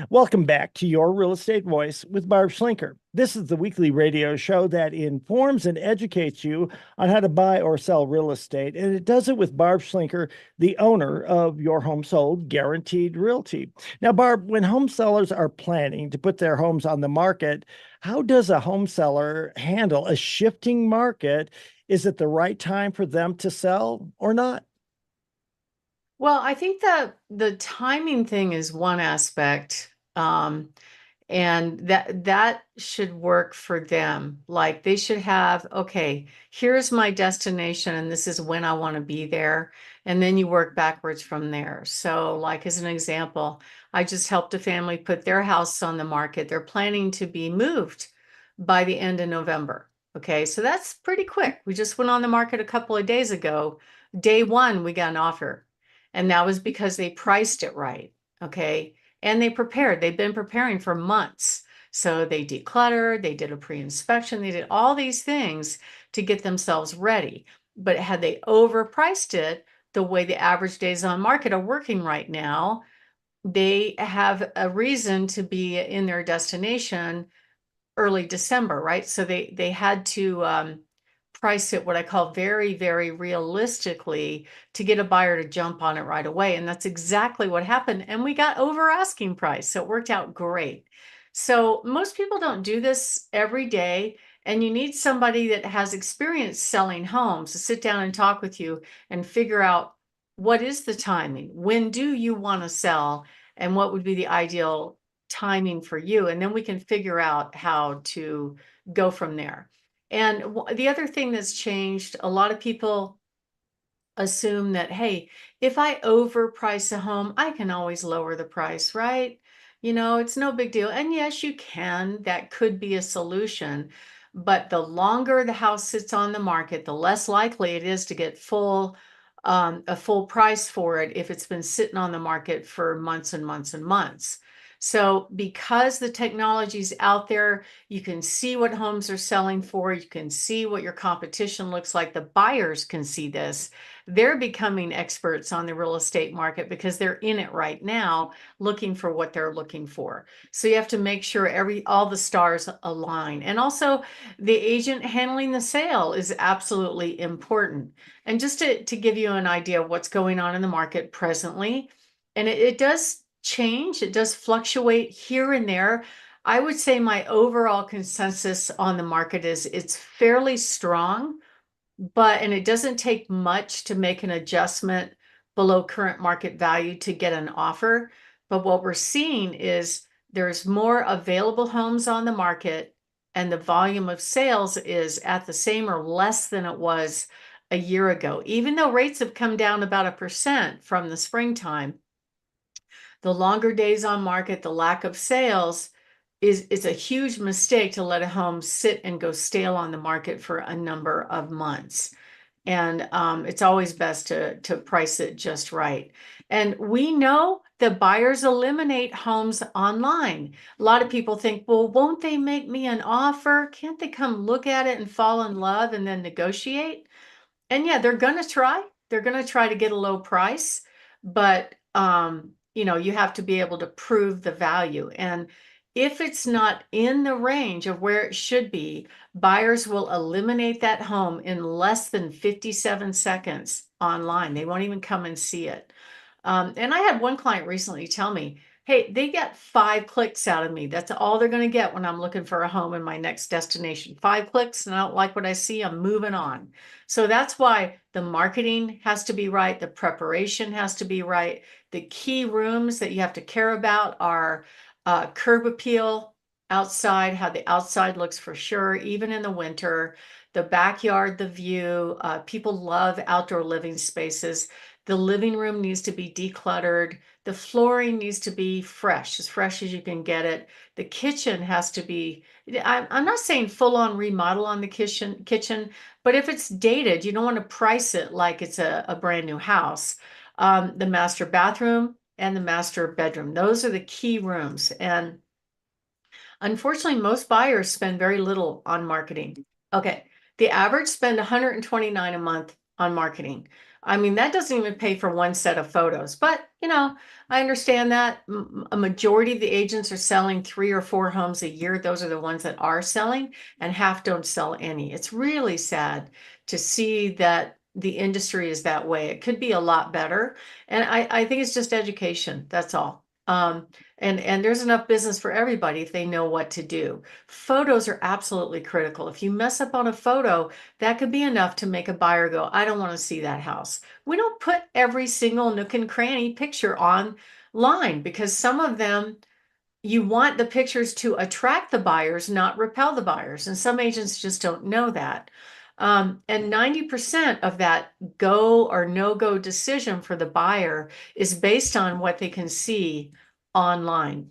Welcome back to Your Real Estate Voice with Barb Schlinker. This is the weekly radio show that informs and educates you on how to buy or sell real estate. And it does it with Barb Schlinker, the owner of Your Home Sold Guaranteed Realty. Now, Barb, when home sellers are planning to put their homes on the market, how does a home seller handle a shifting market? Is it the right time for them to sell or not? Well, I think that the timing thing is one aspect, and that should work for them. Like they should have, okay, here's my destination, and this is when I want to be there, and then you work backwards from there. So, like as an example, I just helped a family put their house on the market. They're planning to be moved by the end of November. Okay, so that's pretty quick. We just went on the market a couple of days ago. Day one, we got an offer. And that was because they priced it right. Okay. And they prepared, they've been preparing for months. So they decluttered, they did a pre-inspection, they did all these things to get themselves ready. But had they overpriced it, the way the average days on market are working right now, they have a reason to be in their destination early December, right? So they had to price it what I call very, very realistically to get a buyer to jump on it right away. And that's exactly what happened. And we got over asking price. So it worked out great. So most people don't do this every day. And you need somebody that has experience selling homes to sit down and talk with you and figure out what is the timing? When do you want to sell? And what would be the ideal timing for you? And then we can figure out how to go from there. And the other thing that's changed, a lot of people assume that, hey, if I overprice a home, I can always lower the price, right? It's no big deal. And yes, you can. That could be a solution. But the longer the house sits on the market, the less likely it is to get a full price for it if it's been sitting on the market for months and months and months. So because the technology's out there, you can see what homes are selling for, you can see what your competition looks like. The buyers can see this. They're becoming experts on the real estate market because they're in it right now looking for what they're looking for. So you have to make sure all the stars align. And also the agent handling the sale is absolutely important. And just to give you an idea of what's going on in the market presently, and it does change, it does fluctuate here and there. I would say my overall consensus on the market is it's fairly strong, and it doesn't take much to make an adjustment below current market value to get an offer. But what we're seeing is there's more available homes on the market, and the volume of sales is at the same or less than it was a year ago. Even though rates have come down about 1% from the springtime, the longer days on market, the lack of sales is a huge mistake to let a home sit and go stale on the market for a number of months. And it's always best to price it just right. And we know that buyers eliminate homes online. A lot of people think, well, won't they make me an offer? Can't they come look at it and fall in love and then negotiate? And yeah, they're gonna try. They're gonna try to get a low price, but you have to be able to prove the value. And if it's not in the range of where it should be, buyers will eliminate that home in less than 57 seconds online. They won't even come and see it. And I had one client recently tell me, hey, they get 5 clicks out of me. That's all they're going to get when I'm looking for a home in my next destination. 5 clicks, and I don't like what I see, I'm moving on. So that's why the marketing has to be right, the preparation has to be right. The key rooms that you have to care about are curb appeal outside, how the outside looks for sure, even in the winter, the backyard, the view. People love outdoor living spaces. The living room needs to be decluttered. The flooring needs to be fresh as you can get it. The kitchen has to be, I'm not saying full on remodel on the kitchen, but if it's dated, you don't want to price it like it's a brand new house. The master bathroom and the master bedroom, those are the key rooms. And unfortunately, most buyers spend very little on marketing. Okay, the average spend 129 a month on marketing. I mean, that doesn't even pay for one set of photos, but I understand that a majority of the agents are selling 3 or 4 homes a year. Those are the ones that are selling, and half don't sell any. It's really sad to see that the industry is that way. It could be a lot better. And I think it's just education. That's all. And there's enough business for everybody if they know what to do. Photos are absolutely critical. If you mess up on a photo, that could be enough to make a buyer go, I don't want to see that house. We don't put every single nook and cranny picture online because some of them, you want the pictures to attract the buyers, not repel the buyers. And some agents just don't know that. And 90% of that go or no go decision for the buyer is based on what they can see online.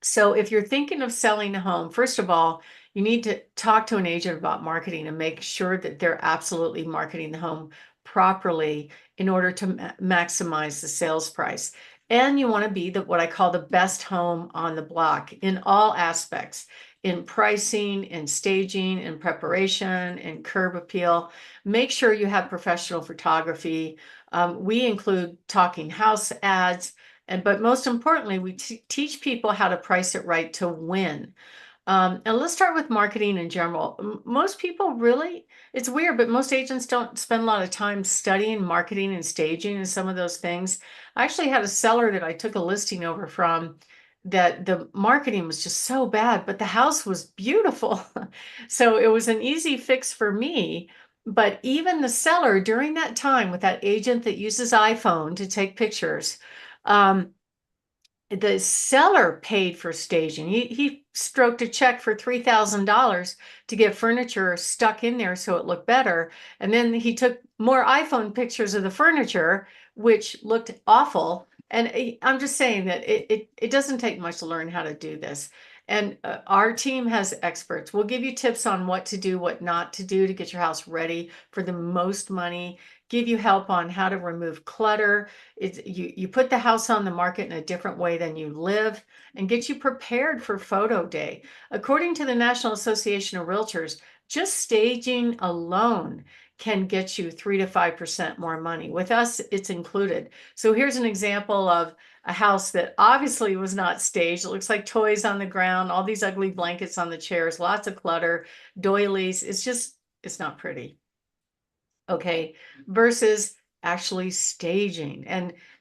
So if you're thinking of selling a home, first of all, you need to talk to an agent about marketing and make sure that they're absolutely marketing the home properly in order to maximize the sales price. And you want to be what I call the best home on the block in all aspects, in pricing, in staging, in preparation, in curb appeal. Make sure you have professional photography. We include talking house ads. But most importantly, we teach people how to price it right to win. And let's start with marketing in general. Most people really, it's weird, but most agents don't spend a lot of time studying marketing and staging and some of those things. I actually had a seller that I took a listing over from that the marketing was just so bad, but the house was beautiful. So it was an easy fix for me. But even the seller during that time with that agent that uses iPhone to take pictures, um, the seller paid for staging. He stroked a check for $3,000 to get furniture stuck in there so it looked better. And then he took more iPhone pictures of the furniture, which looked awful. And I'm just saying that it doesn't take much to learn how to do this. And our team has experts. We'll give you tips on what to do, what not to do to get your house ready for the most money, give you help on how to remove clutter. You put the house on the market in a different way than you live and get you prepared for photo day. According to the National Association of Realtors, just staging alone can get you 3 to 5% more money. With us, it's included. So here's an example of a house that obviously was not staged. It looks like toys on the ground, all these ugly blankets on the chairs, lots of clutter, doilies. It's not pretty. Okay, versus actually staging.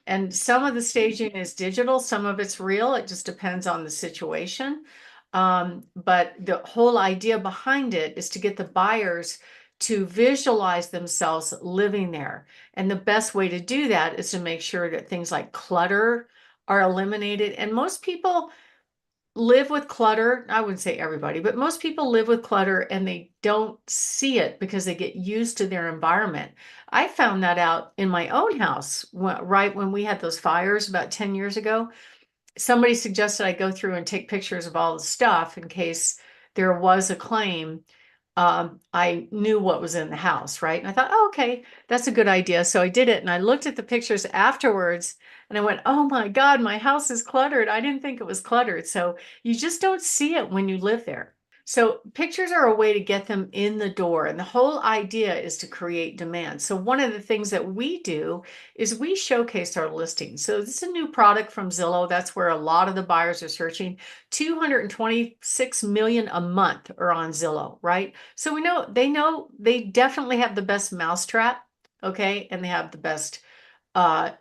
And some of the staging is digital, some of it's real. It just depends on the situation. But the whole idea behind it is to get the buyers to visualize themselves living there. And the best way to do that is to make sure that things like clutter are eliminated. And most people live with clutter. I wouldn't say everybody, but most people live with clutter and they don't see it because they get used to their environment. I found that out in my own house right when we had those fires about 10 years ago. Somebody suggested I go through and take pictures of all the stuff in case there was a claim. I knew what was in the house, right? And I thought, oh, okay, that's a good idea. So I did it and I looked at the pictures afterwards and I went, oh my God, my house is cluttered. I didn't think it was cluttered. So you just don't see it when you live there. So pictures are a way to get them in the door. And the whole idea is to create demand. So one of the things that we do is we showcase our listings. So this is a new product from Zillow. That's where a lot of the buyers are searching. 226 million a month are on Zillow, right? So we know they definitely have the best mousetrap, okay? And they have the best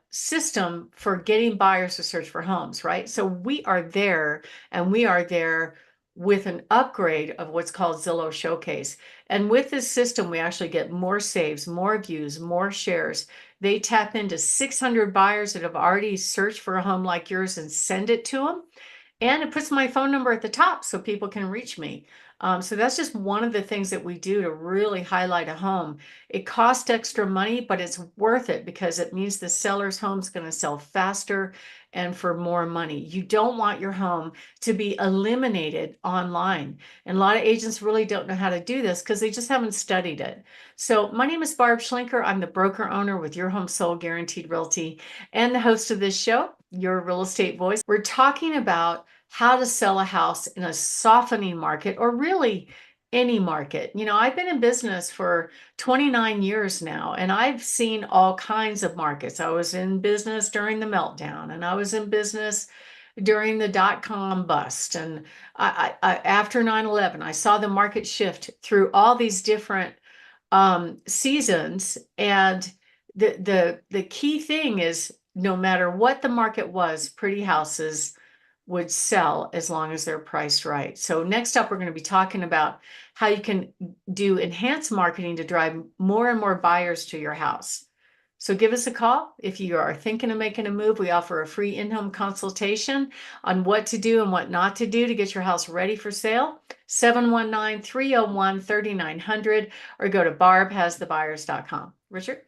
system for getting buyers to search for homes, right? So we are there and we are there with an upgrade of what's called Zillow Showcase. And with this system, we actually get more saves, more views, more shares. They tap into 600 buyers that have already searched for a home like yours and send it to them. And it puts my phone number at the top so people can reach me. So that's just one of the things that we do to really highlight a home. It costs extra money, but it's worth it because it means the seller's home is going to sell faster and for more money. You don't want your home to be eliminated online. And a lot of agents really don't know how to do this because they just haven't studied it. So my name is Barb Schlinker. I'm the broker owner with Your Home Sold Guaranteed Realty and the host of this show, Your Real Estate Voice. We're talking about how to sell a house in a softening market, or really any market. I've been in business for 29 years now, and I've seen all kinds of markets. I was in business during the meltdown, and I was in business during the dot-com bust. And after 9/11, I saw the market shift through all these different seasons. And the key thing is no matter what the market was, pretty houses would sell as long as they're priced right. So next up, we're going to be talking about how you can do enhanced marketing to drive more and more buyers to your house. So give us a call if you are thinking of making a move. We offer a free in-home consultation on what to do and what not to do to get your house ready for sale. 719-301-3900 or go to barbhasthebuyers.com. Richard?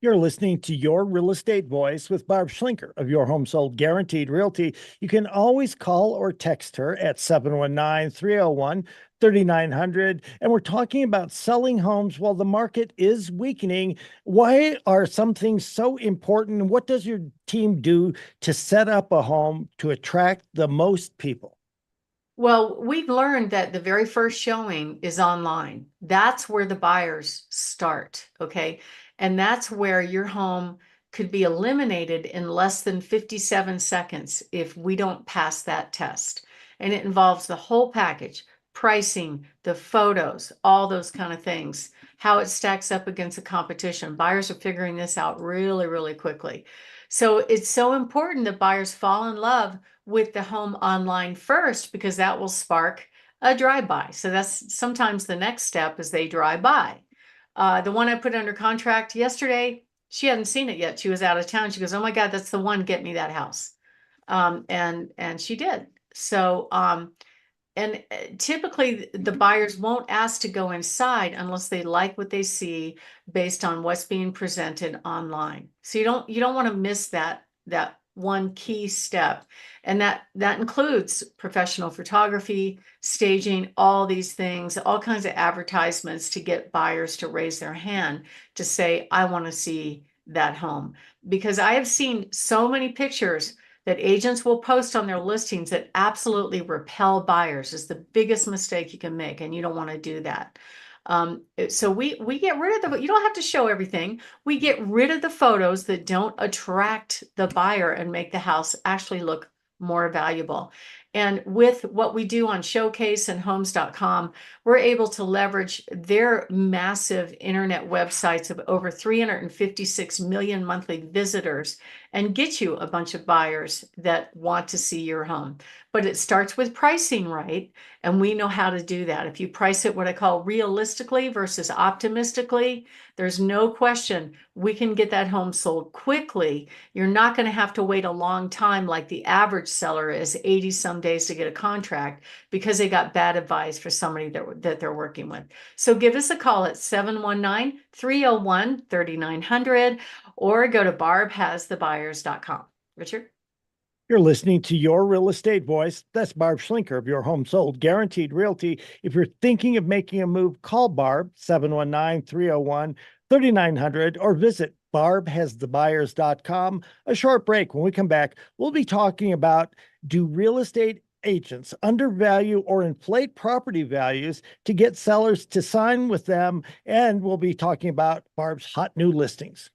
You're listening to Your Real Estate Voice with Barb Schlinker of Your Home Sold Guaranteed Realty. You can always call or text her at 719-301-3900. And we're talking about selling homes while the market is weakening. Why are some things so important? What does your team do to set up a home to attract the most people? Well, we've learned that the very first showing is online. That's where the buyers start, okay? And that's where your home could be eliminated in less than 57 seconds if we don't pass that test. And it involves the whole package, pricing, the photos, all those kind of things, how it stacks up against the competition. Buyers are figuring this out really, really quickly. So it's so important that buyers fall in love with the home online first, because that will spark a drive-by. So that's sometimes the next step is they drive by. The one I put under contract yesterday, she hadn't seen it yet. She was out of town. She goes, "Oh my God, that's the one. Get me that house." And she did. So and typically the buyers won't ask to go inside unless they like what they see based on what's being presented online. So you don't want to miss that one key step. And that includes professional photography, staging, all these things, all kinds of advertisements to get buyers to raise their hand to say, "I want to see that home." Because I have seen so many pictures that agents will post on their listings that absolutely repel buyers is the biggest mistake you can make, and you don't want to do that. So we get rid of you don't have to show everything. We get rid of the photos that don't attract the buyer and make the house actually look more valuable. And with what we do on Showcase and Homes.com, we're able to leverage their massive internet websites of over 356 million monthly visitors and get you a bunch of buyers that want to see your home. But it starts with pricing right, and we know how to do that. If you price it what I call realistically versus optimistically, there's no question we can get that home sold quickly. You're not going to have to wait a long time like the average seller is, 80 some days to get a contract because they got bad advice for somebody that they're working with. So give us a call at 719-301-3900 or go to barbhasthebuyers.com. Richard? You're listening to Your Real Estate Voice. That's Barb Schlinker of Your Home Sold Guaranteed Realty. If you're thinking of making a move, call Barb 719-301-3900 or visit barbhasthebuyers.com. A short break. When we come back, we'll be talking about, do real estate agents undervalue or inflate property values to get sellers to sign with them? And we'll be talking about Barb's hot new listings.